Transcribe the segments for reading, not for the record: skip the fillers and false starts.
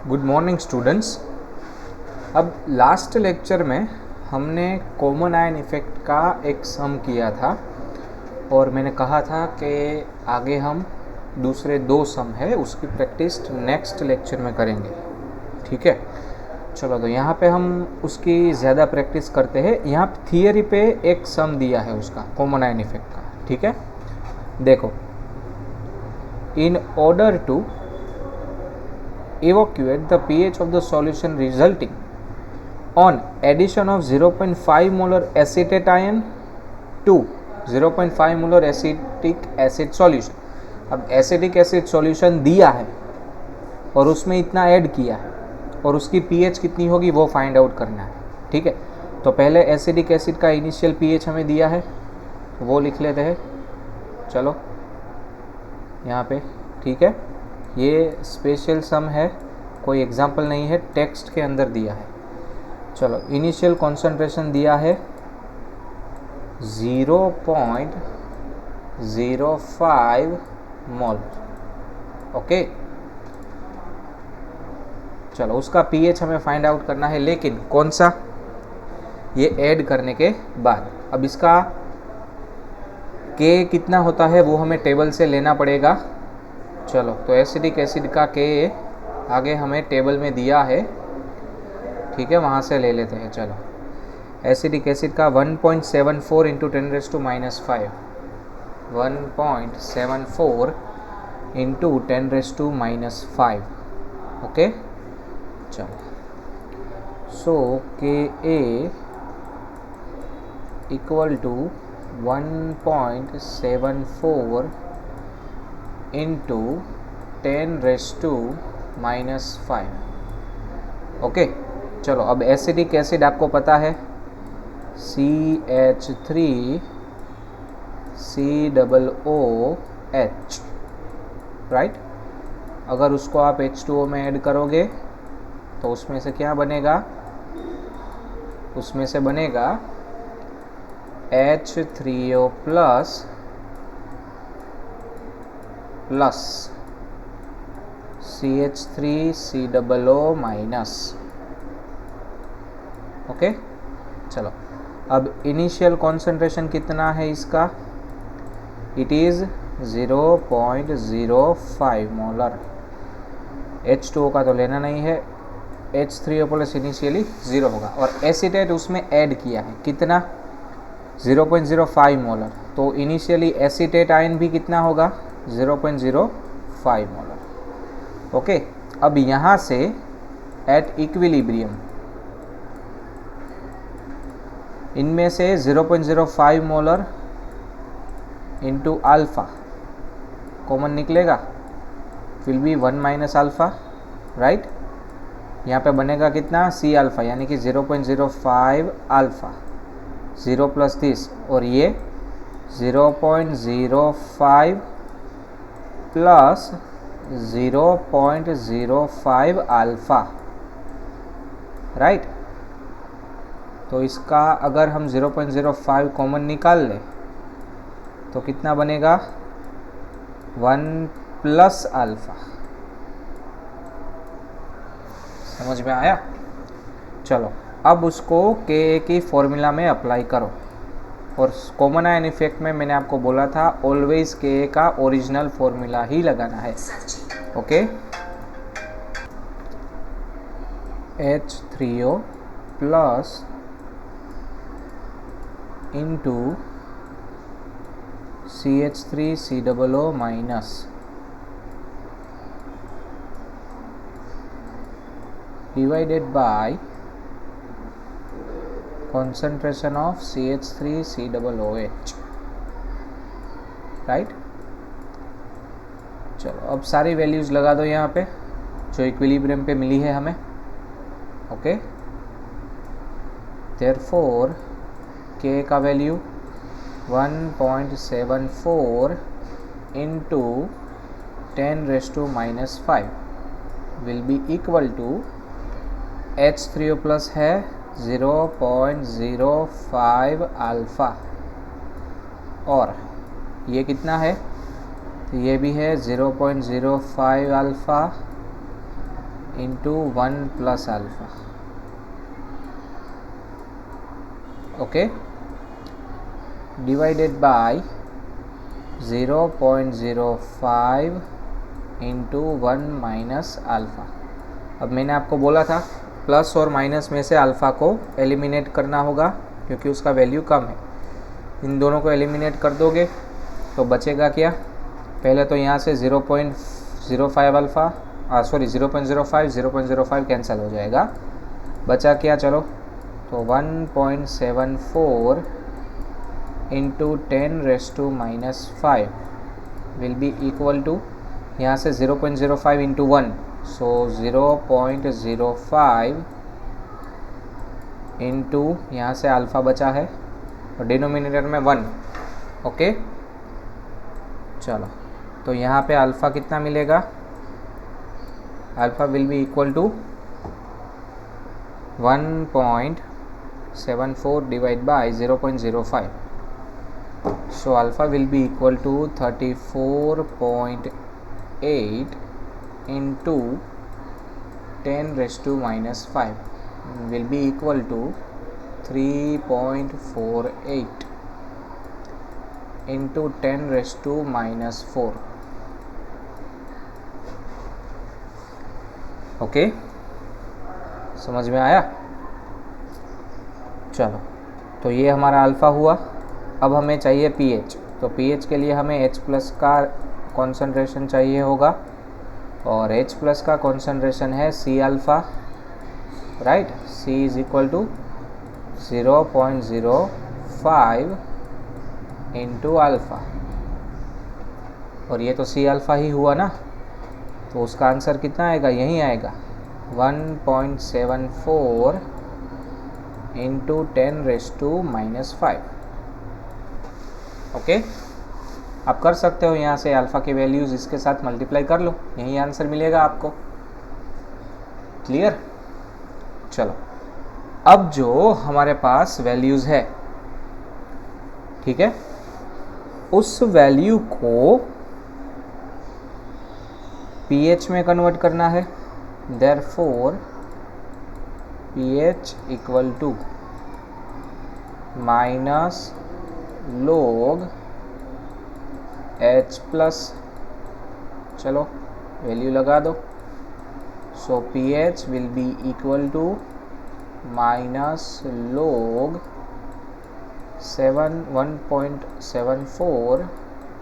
Good morning students. अब last lecture में हमने कॉमन आयन इफ़ेक्ट का एक सम किया था और मैंने कहा था कि आगे हम दूसरे दो सम है उसकी प्रैक्टिस नेक्स्ट लेक्चर में करेंगे। ठीक है, चलो तो यहाँ पे हम उसकी ज़्यादा प्रैक्टिस करते हैं। यहाँ थियरी पे एक सम दिया है उसका कॉमन आयन इफ़ेक्ट का। ठीक है, देखो, in order to evacuate the pH of the solution resulting on addition of 0.5 molar acetate ion to 0.5 molar acetic acid solution। अब एसिटिक एसिड सॉल्यूशन दिया है और उसमें इतना ऐड किया है और उसकी pH कितनी होगी वो फाइंड आउट करना है। ठीक है, तो पहले एसिटिक एसिड का इनिशियल pH हमें दिया है, वो लिख लेते हैं। चलो यहाँ पे, ठीक है, ये स्पेशल सम है, कोई एग्जाम्पल नहीं है, टेक्स्ट के अंदर दिया है। चलो, इनिशियल कॉन्सेंट्रेशन दिया है 0.05 मोल। ओके, चलो उसका पीएच हमें फाइंड आउट करना है, लेकिन कौन सा, ये ऐड करने के बाद। अब इसका के कितना होता है वो हमें टेबल से लेना पड़ेगा। चलो, तो एसिडिक एसिड का के आगे हमें टेबल में दिया है, ठीक है, वहाँ से ले लेते हैं। चलो, एसिडिक एसिड का 1.74 इंटू 10⁻⁻⁵, 1.74 इंटू 10⁻⁻⁵। ओके, चलो, सो के ए इक्वल टू 1.74 इंटू 10⁻⁻⁵। ओके, चलो, अब एसिडिक एसिड आपको पता है CH3COOH, राइट। अगर उसको आप H2O में ऐड करोगे तो उसमें से क्या बनेगा, उसमें से बनेगा H3O plus CH3COO minus. Okay, चलो, अब इनिशियल कॉन्सेंट्रेशन कितना है इसका, इट इज़ 0.05 मोलर। H2O का तो लेना नहीं है, H3O प्लस इनिशियली 0 होगा और एसिटेट उसमें ऐड किया है, कितना, 0.05 मोलर। तो इनिशियली एसिटेट आयन भी कितना होगा, 0.05 मोलर। ओके, अब यहाँ से एट इक्विलिब्रियम इनमें से 0.05 मोलर इंटू अल्फ़ा कॉमन निकलेगा, will be 1 minus alpha, right. यहाँ पे बनेगा कितना, सी अल्फ़ा, यानी कि 0.05 अल्फ़ा, 0 प्लस दिस, और ये 0.05 प्लस 0.05 अल्फ़ा, राइट। तो इसका अगर हम 0.05 कॉमन निकाल लें तो कितना बनेगा, 1 प्लस अल्फ़ा। समझ में आया। चलो, अब उसको के की फॉर्मूला में अप्लाई करो। और कॉमन आयन इफेक्ट में मैंने आपको बोला था ऑलवेज के का ओरिजिनल फॉर्मूला ही लगाना है। Okay, H3O plus into CH3COO minus divided by concentration of CH3COOH, right. चलो, अब सारी वैल्यूज़ लगा दो यहाँ पे जो इक्विलिब्रियम पे मिली है हमें। ओके, देयरफॉर के का value 1.74 into 10⁻⁻⁵ will be equal to H3O plus है 0.05 अल्फ़ा और ये कितना है, तो ये भी है 0.05 alpha into 1 plus alpha, okay, divided by 0.05 into 1 minus alpha. अब मैंने आपको बोला था प्लस और माइनस में से अल्फ़ा को एलिमिनेट करना होगा क्योंकि उसका वैल्यू कम है। इन दोनों को एलिमिनेट कर दोगे तो बचेगा क्या? पहले तो यहाँ से 0.05 अल्फ़ा 0.05 कैंसिल हो जाएगा। बचा क्या? चलो तो 1.74 into 10⁻⁻5 will be equal to, यहाँ से 0.05 इंटू 1, सो 0.05 इंटू यहाँ से अल्फ़ा बचा है और डिनोमिनेटर में 1, ओके। चलो तो यहाँ पे अल्फ़ा कितना मिलेगा? Alpha will be equal to 1.74 divide by 0.05, so alpha will be equal to 34.8 into 10⁻⁻5 will be equal to 3.48 into 10⁻⁻4, okay. समझ में आया? चलो तो ये हमारा अल्फ़ा हुआ। अब हमें चाहिए pH, तो pH के लिए हमें H प्लस का कॉन्सेंट्रेशन चाहिए होगा और H प्लस का कॉन्सेंट्रेशन है C alpha, right. C is equal to 0.05 into alpha, और ये तो C अल्फ़ा ही हुआ ना, तो उसका आंसर कितना आएगा? यही आएगा 1.74 इंटू 10⁻⁻5, ओके। आप कर सकते हो यहाँ से अल्फ़ा की वैल्यूज़ इसके साथ मल्टीप्लाई कर लो, यही आंसर मिलेगा आपको। क्लियर? चलो अब जो हमारे पास वैल्यूज़ है, ठीक है, उस वैल्यू को pH में कन्वर्ट करना है। Therefore pH equal to minus log H plus, चलो वैल्यू लगा दो, so pH will be equal to minus log 1.74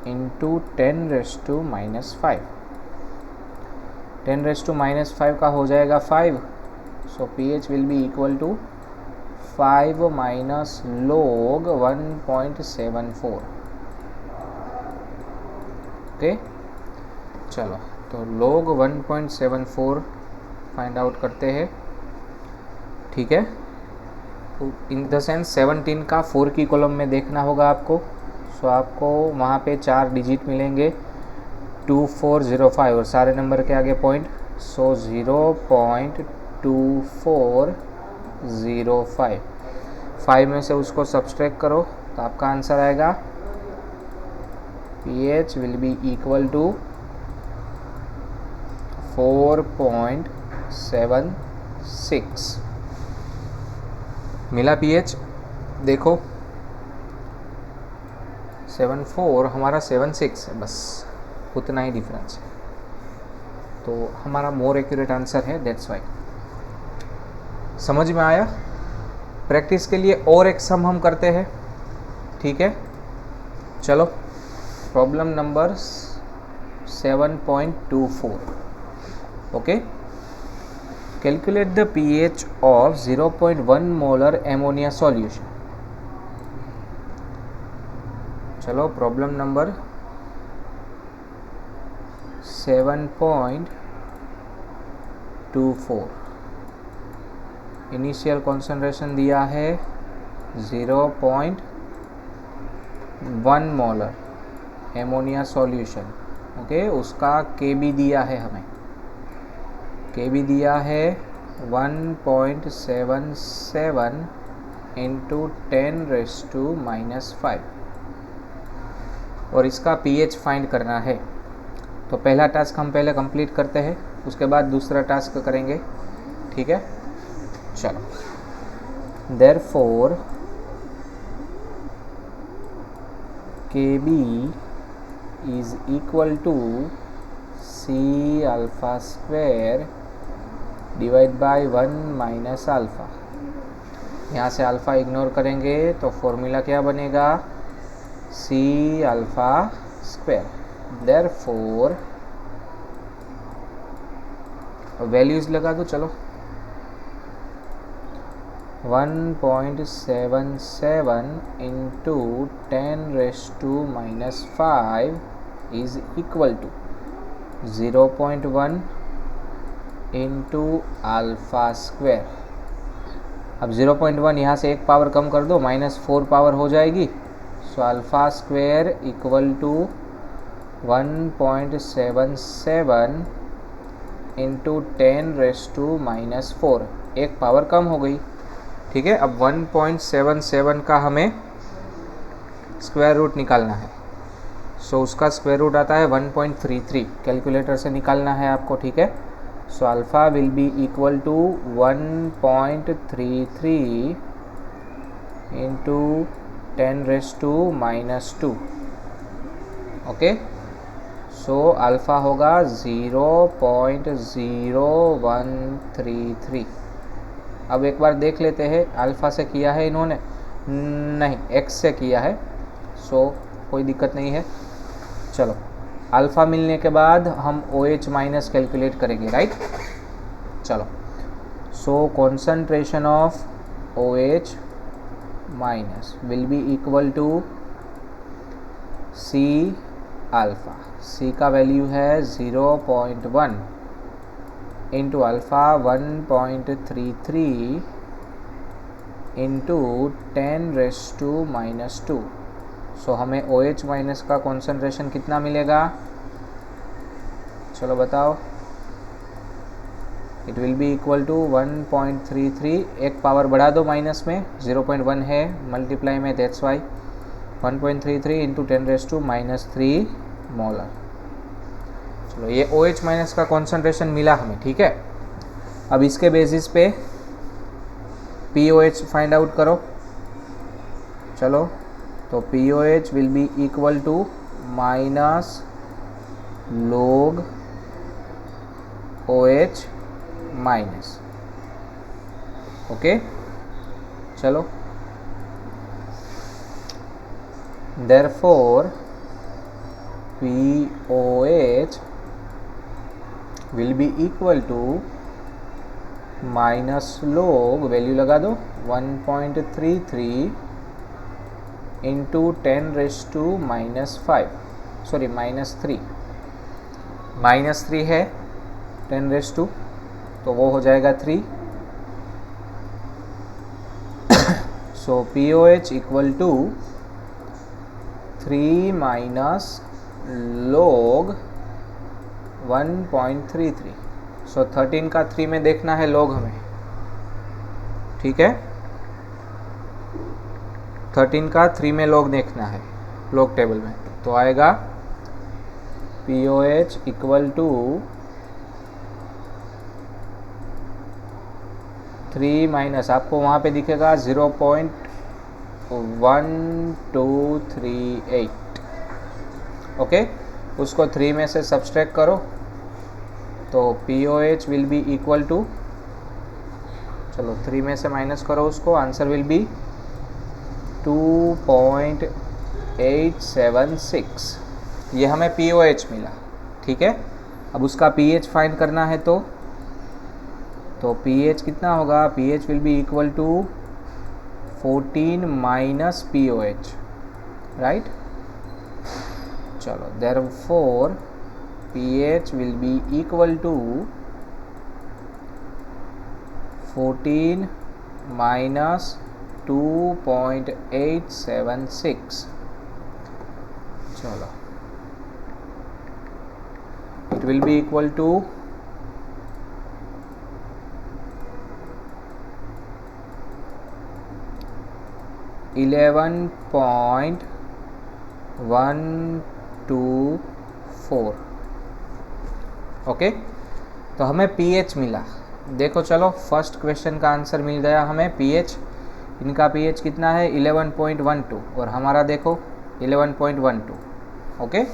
into 10⁻⁻5, 10⁻⁻5 का हो जाएगा 5, so pH will be equal to 5 minus log 1.74, okay. चलो तो log 1.74 फाइंड आउट करते हैं, ठीक है। इन द सेंस 17 का 4 की कॉलम में देखना होगा आपको, सो आपको वहाँ पे 4 डिजिट मिलेंगे 2405 और सारे नंबर के आगे पॉइंट, सो 0.2405, 5 में से उसको सब्सट्रैक्ट करो तो आपका आंसर आएगा pH will be equal to 4.76। मिला pH? देखो 74 हमारा 76 है, बस उतना ही डिफरेंस है, तो हमारा मोर एक्यूरेट आंसर है, दैट्स वाई। समझ में आया? प्रैक्टिस के लिए और एक सम हम करते हैं, ठीक है। चलो problem number 7.24, okay. Calculate the pH of 0.1 molar ammonia solution. चलो प्रॉब्लम नंबर 7.24, इनिशियल कॉन्सेंट्रेशन दिया है 0.1 मोलर एमोनिया सॉल्यूशन, ओके। उसका Kb दिया है हमें, Kb दिया है 1.77 इंटू 10⁻⁻5 और इसका pH फाइंड करना है। तो पहला टास्क हम पहले कंप्लीट करते हैं, उसके बाद दूसरा टास्क करेंगे, ठीक है। चलो, therefore KB is equal to C alpha square divide by 1 minus alpha. यहाँ से अल्फ़ा इग्नोर करेंगे तो फॉर्मूला क्या बनेगा, C alpha square. Therefore values लगा दो, चलो। 1.77 into 10⁻⁻5 is equal to 0.1 into alpha square. अब 0.1 यहाँ से एक पावर कम कर दो, -4 पावर हो जाएगी। So alpha square equal to 1.77 into 10⁻⁻4, एक पावर कम हो गई, ठीक है। अब 1.77 का हमें स्क्वायर रूट निकालना है। सो उसका स्क्वायर रूट आता है 1.33, कैलकुलेटर से निकालना है आपको, ठीक है। So alpha will be equal to 1.33 into 10⁻², okay. So alpha होगा 0.0133। अब एक बार देख लेते हैं, अल्फ़ा से किया है इन्होंने, नहीं एक्स से किया है, सो कोई दिक्कत नहीं है। चलो, अल्फ़ा मिलने के बाद हम OH माइनस कैलकुलेट करेंगे, राइट। चलो, so concentration of OH minus will be equal to C alpha. C का वैल्यू है 0.1 इंटू अल्फ़ा 1.33 इंटू 10⁻²। सो हमें OH माइनस का कॉन्सेंट्रेशन कितना मिलेगा, चलो बताओ। It will be equal to 1.33, एक पावर बढ़ा दो माइनस में, 0.1 है मल्टीप्लाई में, दैट्स वाई 1.33 इंटू 10⁻³ मोलर। चलो, ये OH माइनस का कॉन्सेंट्रेशन मिला हमें, ठीक है। अब इसके बेसिस पे POH फाइंड आउट करो। चलो, तो POH will be equal to minus log OH minus, okay. चलो, therefore POH will be equal to minus log, value लगा दो, 1.33 इंटू 10⁻⁻5, सॉरी -3 है 10⁻², तो वो हो जाएगा 3। So POH equal to 3 minus log 1.33। So 13 का 3 में देखना है log हमें, ठीक है। 13 का 3 में log देखना है, log टेबल में, तो आएगा POH इक्वल टू 3 माइनस, आपको वहाँ पे दिखेगा 0.1238, ओके। उसको 3 में से सब्सट्रैक्ट करो, तो POH will be equal to, चलो 3 में से माइनस करो उसको, आंसर विल बी 2.876। ये हमें POH मिला, ठीक है। अब उसका pH फाइंड करना है, तो pH कितना होगा, pH will be equal to 14 minus POH, right. चलो, therefore pH will be equal to 14 minus 2.876। चलो, it will be equal to 11.124, okay. तो हमें pH मिला। देखो चलो फर्स्ट क्वेश्चन का आंसर मिल गया हमें pH। इनका pH कितना है 11.12 और हमारा देखो 11.12। ओके,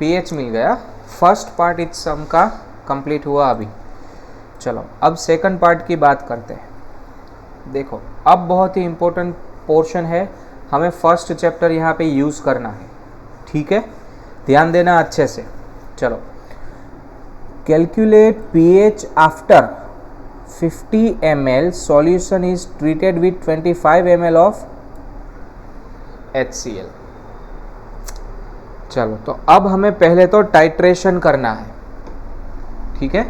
pH मिल गया। फर्स्ट पार्ट इस सम का कंप्लीट हुआ अभी। चलो अब सेकंड पार्ट की बात करते हैं। देखो अब बहुत ही इम्पोर्टेंट पोर्शन है, हमें फर्स्ट चैप्टर यहाँ पे यूज़ करना है, ठीक है, ध्यान देना अच्छे से। चलो, calculate pH after 50 ml solution is treated with 25 ml of HCl। चलो तो अब हमें पहले तो टाइट्रेशन करना है, ठीक है,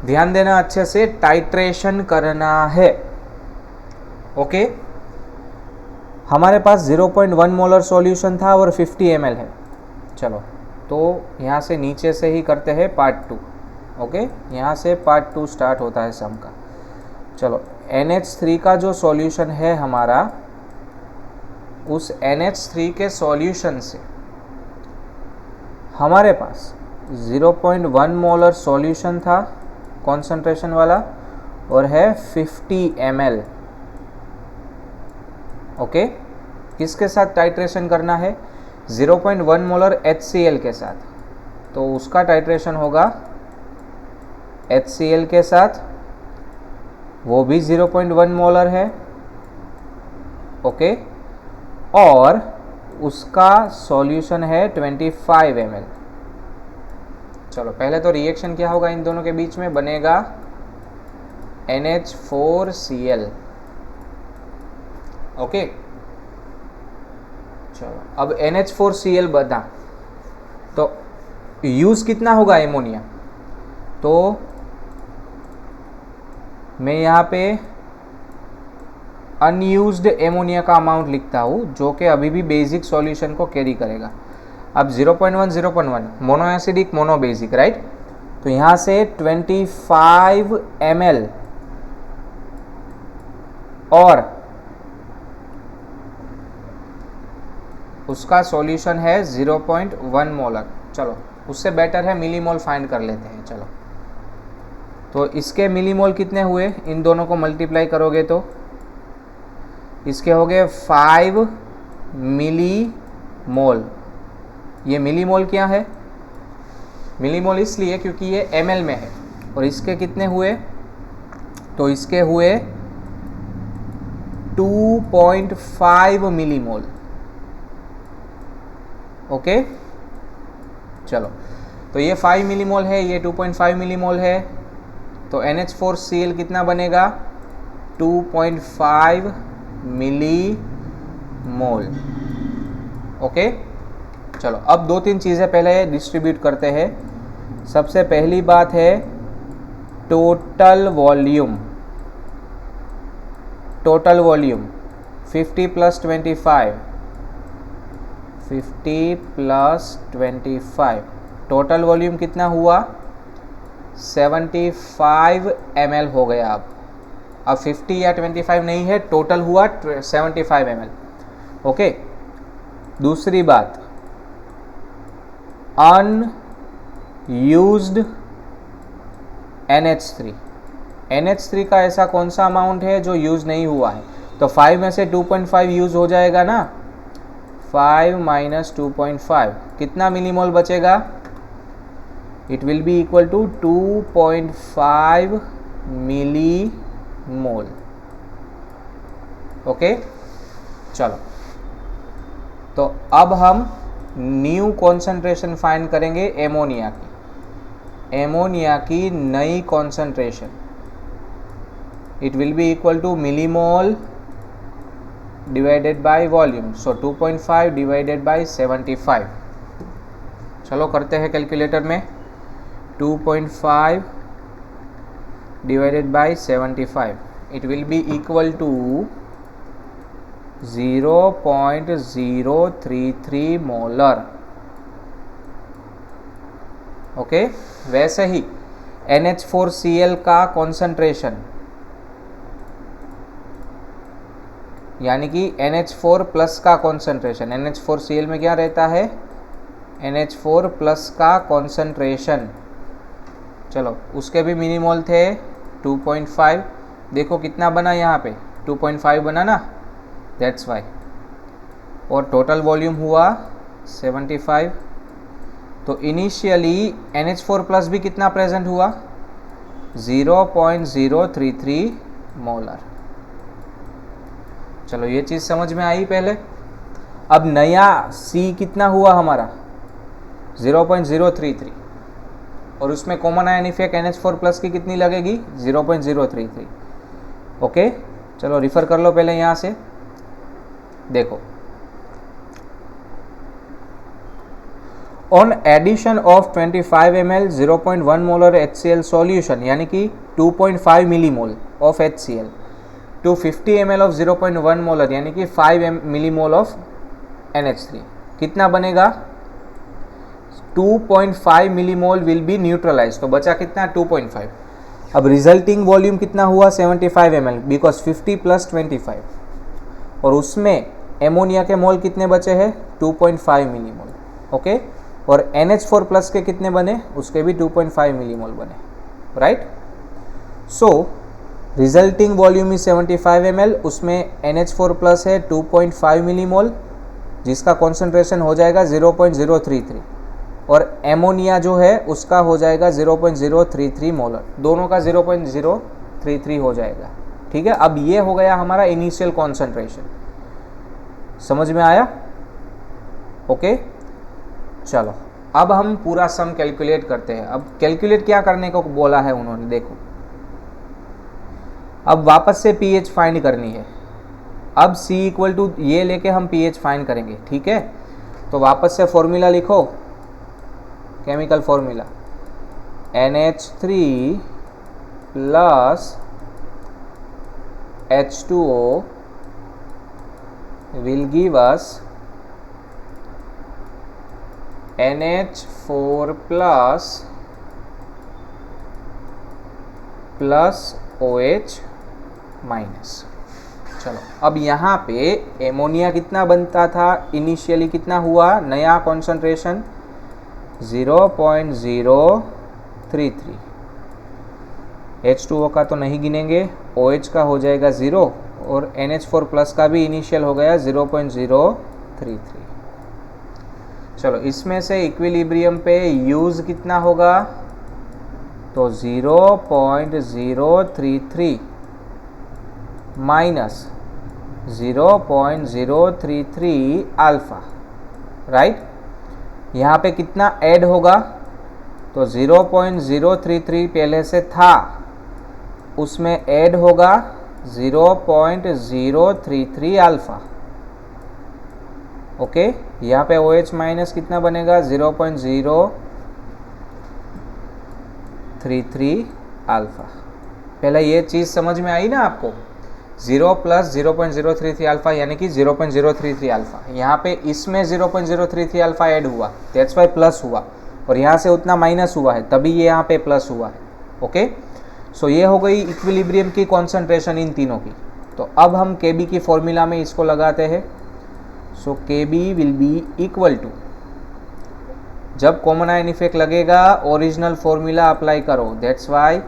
ध्यान देना अच्छे से, टाइट्रेशन करना है। ओके, हमारे पास 0.1 मोलर सॉल्यूशन था और 50 ml है। चलो तो यहाँ से नीचे से ही करते हैं पार्ट 2। ओके, यहाँ से पार्ट 2 स्टार्ट होता है सम का। चलो, NH3 का जो सॉल्यूशन है हमारा, उस NH3 के सॉल्यूशन से हमारे पास 0.1 मोलर सॉल्यूशन था कॉन्सेंट्रेशन वाला और है 50 ml। ओके, किसके साथ टाइट्रेशन करना है? 0.1 मोलर HCl के साथ। तो उसका टाइट्रेशन होगा HCl के साथ, वो भी 0.1 मोलर है। ओके, और उसका सॉल्यूशन है 25 ml। चलो पहले तो रिएक्शन क्या होगा इन दोनों के बीच में, बनेगा NH4Cl। ओके, चलो अब NH4Cl बना तो यूज कितना होगा एमोनिया, तो मैं यहाँ पे अनयूज्ड एमोनिया का अमाउंट लिखता हूँ जो कि अभी भी बेसिक सॉल्यूशन को कैरी करेगा। अब 0.1 mono acidic mono basic, right, तो यहाँ से 25 ml और उसका सॉल्यूशन है 0.1 मोलर। चलो उससे बेटर है मिलीमोल फाइंड कर लेते हैं। चलो तो इसके मिलीमोल कितने हुए, इन दोनों को मल्टीप्लाई करोगे तो इसके हो गए 5 मिलीमोल। ये मिलीमोल क्या है, मिलीमोल इसलिए क्योंकि ये ml में है। और इसके कितने हुए, तो इसके हुए 2.5 मिलीमोल। ओके, चलो तो ये 5 मिलीमोल है, ये 2.5 मिलीमोल है, तो NH4Cl कितना बनेगा 2.5 मिलीमोल। ओके, चलो अब 2-3 चीज़ें पहले डिस्ट्रीब्यूट करते हैं। सबसे पहली बात है total volume. Total volume 50 + 25, 50 + 25, total volume कितना हुआ 75 ml हो गया। अब 50 या 25 नहीं है, टोटल हुआ 75 ml। ओके, दूसरी बात अनयूज्ड NH3। NH3 का ऐसा कौन सा अमाउंट है जो यूज नहीं हुआ है, तो 5 में से 2.5 यूज हो जाएगा ना, 5 - 2.5 कितना मिलीमोल बचेगा, it will be equal to 2.5 millimole. Okay, चलो तो अब हम न्यू कॉन्सेंट्रेशन फाइंड करेंगे एमोनिया की। एमोनिया की नई concentration, it will be equal to millimole divided by volume, so 2.5 divided by 75। चलो करते हैं कैलकुलेटर में, 2.5 divided by 75, it will be equal to 0.033 molar. Okay, वैसे ही NH4Cl का कॉन्सेंट्रेशन यानी कि NH4+ का कॉन्सेंट्रेशन, NH4Cl में क्या रहता है NH4+ का कॉन्सेंट्रेशन चलो उसके भी मिलीमोल थे 2.5, देखो कितना बना यहाँ पे 2.5 बना ना, दैट्स वाई। और टोटल वॉल्यूम हुआ 75। तो इनिशियली NH4 प्लस भी कितना प्रेजेंट हुआ 0.033 मोलर। चलो ये चीज़ समझ में आई पहले। अब नया C कितना हुआ हमारा 0.033, और उसमें common ion effect NH4 plus की कितनी लगेगी 0.033। ओके, चलो रिफर कर लो पहले यहाँ से, देखो on addition of 25 ml 0.1 molar HCl solution, यानी कि 2.5 millimole of HCl to 50 ml of 0.1 molar, यानी कि 5 मिलीमोल ऑफ NH3, कितना बनेगा 2.5 मिलीमोल विल बी न्यूट्रलाइज। तो बचा कितना 2.5। अब रिजल्टिंग वॉल्यूम कितना हुआ 75 ml, बिकॉज 50 प्लस 25, और उसमें एमोनिया के मोल कितने बचे हैं 2.5 मिलीमोल। ओके, और NH4 प्लस के कितने बने, उसके भी 2.5 मिलीमोल बने, right. So resulting volume is 75 ml, उसमें NH4 प्लस है 2.5 मिलीमोल, जिसका कॉन्सेंट्रेशन हो जाएगा 0.033, और एमोनिया जो है उसका हो जाएगा 0.033 मोलर, दोनों का 0.033 हो जाएगा। ठीक है, अब ये हो गया हमारा इनिशियल कॉन्सेंट्रेशन, समझ में आया। ओके, चलो अब हम पूरा सम कैलकुलेट करते हैं। अब कैलकुलेट क्या करने को बोला है उन्होंने, देखो अब वापस से pH फाइंड करनी है। अब C इक्वल टू ये लेके हम pH फाइंड करेंगे, ठीक है। तो वापस से फॉर्मूला लिखो, chemical formula NH3 plus H2O will give us NH4 plus OH minus. चलो अब यहाँ पे एमोनिया कितना बनता था इनिशियली, कितना हुआ नया कॉन्सेंट्रेशन 0.033। H2O का तो नहीं गिनेंगे, OH का हो जाएगा 0, और NH4 प्लस का भी इनिशियल हो गया 0.033। चलो इसमें से इक्विलिब्रियम पे यूज़ कितना होगा, तो 0.033 माइनस 0.033 अल्फा, राइट। यहाँ पे कितना ऐड होगा, तो 0.033 पहले से था, उसमें ऐड होगा 0.033 अल्फा। ओके, यहाँ पे OH माइनस कितना बनेगा 0.033 अल्फा। पहले ये चीज़ समझ में आई ना आपको, 0 प्लस 0.033 अल्फा यानी कि 0.033 अल्फा। यहाँ पे इसमें 0.033 अल्फा ऐड हुआ, दैट्स वाई प्लस हुआ, और यहाँ से उतना माइनस हुआ है, तभी ये यहाँ पे प्लस हुआ है। ओके, सो ये हो गई इक्विलिब्रियम की कॉन्सेंट्रेशन इन तीनों की। तो अब हम Kb की फॉर्मूला में इसको लगाते हैं। So Kb will be equal to, जब कॉमन आयन इफेक्ट लगेगा ओरिजिनल फॉर्मूला अप्लाई करो, दैट्स वाई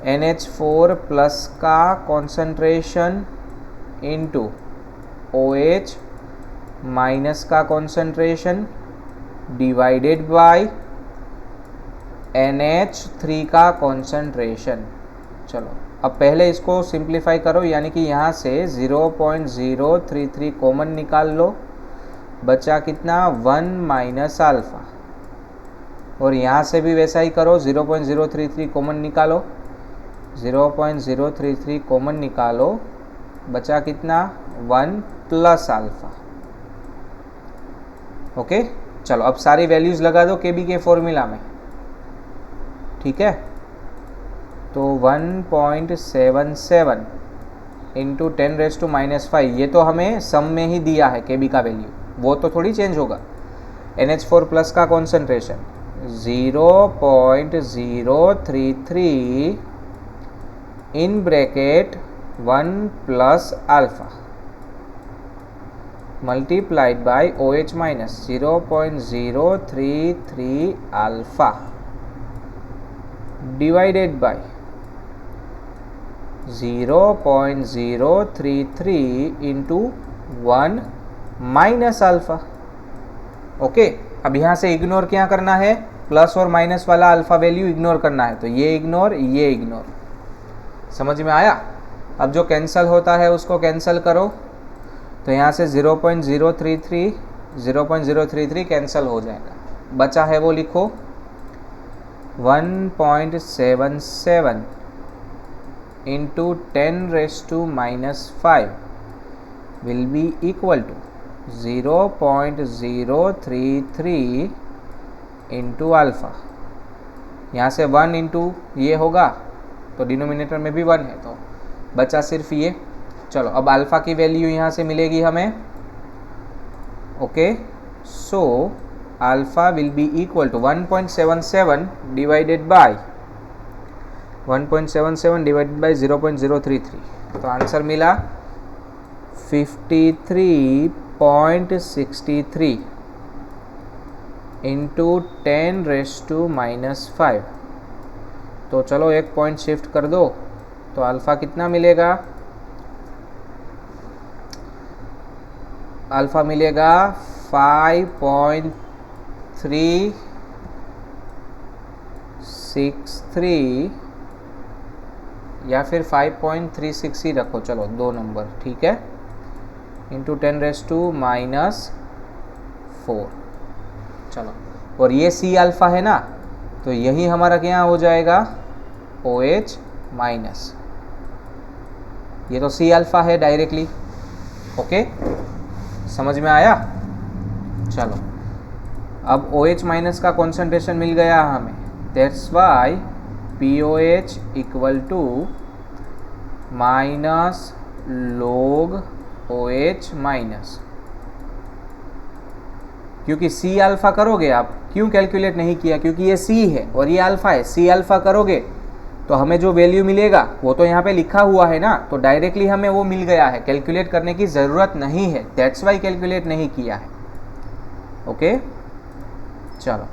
NH4 प्लस का कॉन्सेंट्रेशन इनटू OH माइनस का कॉन्सेंट्रेशन डिवाइडेड बाय NH3 का कॉन्सेंट्रेशन। चलो अब पहले इसको सिंप्लीफाई करो, यानी कि यहाँ से 0.033 कॉमन निकाल लो, बचा कितना 1 माइनस अल्फा, और यहाँ से भी वैसा ही करो, 0.033 कॉमन निकालो, 0.033 कॉमन निकालो, बचा कितना 1 प्लस अल्फा। ओके, चलो अब सारी वैल्यूज़ लगा दो Kb के फॉर्मूला में, ठीक है। तो 1.77 इंटू 10⁻⁻⁵, ये तो हमें सम में ही दिया है Kb का वैल्यू, वो तो थोड़ी चेंज होगा। NH4 प्लस का concentration 0.033 in bracket 1 plus alpha multiplied by OH minus 0.033 alpha divided by 0.033 into 1 minus alpha. Okay, अब यहाँ से इग्नोर क्या करना है, प्लस और माइनस वाला अल्फ़ा वैल्यू इग्नोर करना है, तो ये इग्नोर, ये इग्नोर। समझ में आया? अब जो कैंसिल होता है उसको कैंसिल करो, तो यहाँ से 0.033 कैंसिल हो जाएगा। बचा है वो लिखो 1.77 into 10⁻⁻5 will be equal to 0.033 into alpha. यहाँ से 1 इंटू ये होगा तो डिनोमिनेटर में भी 1 है, तो बचा सिर्फ ये। चलो, अब अल्फ़ा की वैल्यू यहाँ से मिलेगी हमें। Okay, so alpha will be equal to 1.77 divided by 0.033, तो आंसर मिला 53.63 इंटू 10⁻⁻5। तो चलो एक पॉइंट शिफ्ट कर दो, तो अल्फ़ा कितना मिलेगा? अल्फ़ा मिलेगा 5.363 या फिर 5.36 ही रखो, चलो 2 नंबर, ठीक है, इंटू 10⁻⁻4। चलो, और ये सी अल्फ़ा है ना, तो यही हमारा क्या हो जाएगा, OH माइनस। ये तो सी अल्फ़ा है डायरेक्टली। ओके, समझ में आया? चलो, अब OH माइनस का कॉन्सेंट्रेशन मिल गया हमें, that's why POH equal to minus log OH minus. क्योंकि सी अल्फ़ा करोगे आप, क्यों कैलकुलेट नहीं किया? क्योंकि ये सी है और ये अल्फ़ा है। सी अल्फ़ा करोगे तो हमें जो वैल्यू मिलेगा वो तो यहाँ पे लिखा हुआ है ना, तो डायरेक्टली हमें वो मिल गया है, कैलकुलेट करने की ज़रूरत नहीं है, दैट्स वाई कैलकुलेट नहीं किया है। ओके, चलो,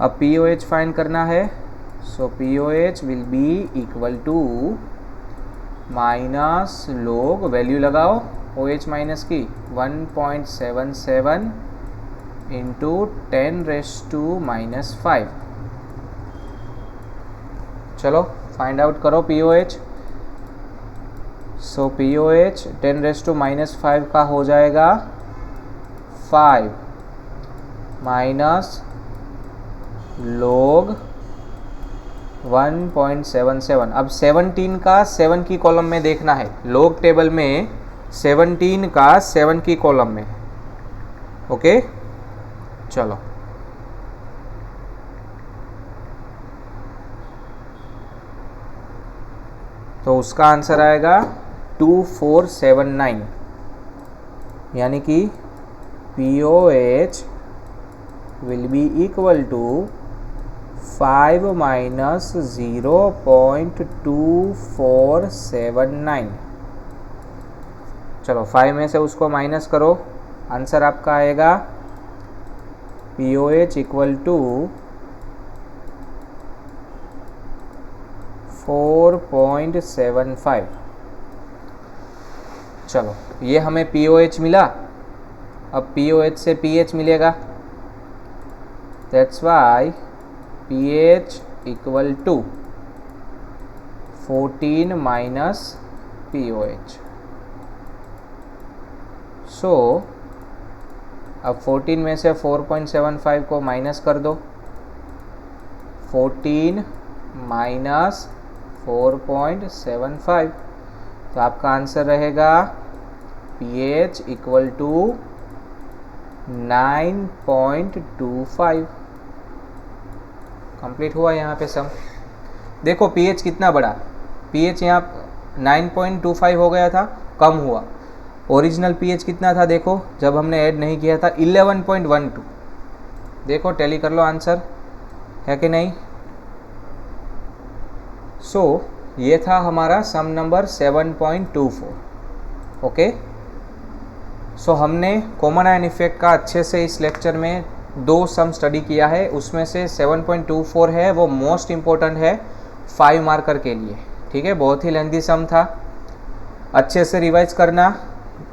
अब POH फाइंड करना है। So POH will be equal to minus log, value लगाओ OH माइनस की, 1.77 इंटू 10⁻⁻5। चलो फाइंड आउट करो POH। सो POH 10⁻⁻5 का हो जाएगा 5 माइनस log 1.77। अब 17 का 7 की कॉलम में देखना है, log टेबल में 17 का 7 की कॉलम में। ओके, चलो, तो उसका आंसर आएगा 2479, यानी कि POH will be equal to 5 minus 0.2479। चलो, 5 में से उसको माइनस करो, आंसर आपका आएगा POH इक्वल टू 4.75। चलो, ये हमें POH मिला। अब POH से pH मिलेगा, that's why pH equal to 14 minus POH। So अब 14 में से 4.75 को माइनस कर दो, 14 माइनस 4.75, तो आपका आंसर रहेगा pH इक्वल टू 9.25। कंप्लीट हुआ यहाँ पे सम। देखो pH कितना बड़ा, pH यहाँ 9.25 हो गया था, कम हुआ। ओरिजिनल pH कितना था देखो, जब हमने ऐड नहीं किया था 11.12। देखो टैली कर लो, आंसर है कि नहीं। सो ये था हमारा सम नंबर 7.24। ओके, सो हमने कॉमन आयन इफेक्ट का अच्छे से इस लेक्चर में 2 सम स्टडी किया है, उसमें से 7.24 है वो मोस्ट इम्पोर्टेंट है, 5 मार्कर के लिए, ठीक है। बहुत ही लेंथी सम था, अच्छे से रिवाइज करना।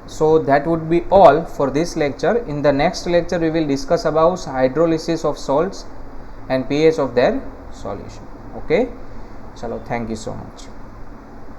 So that would be all for this lecture. In the next lecture we will discuss about hydrolysis of salts and pH of their solution. Okay, चलो, थैंक यू सो मच।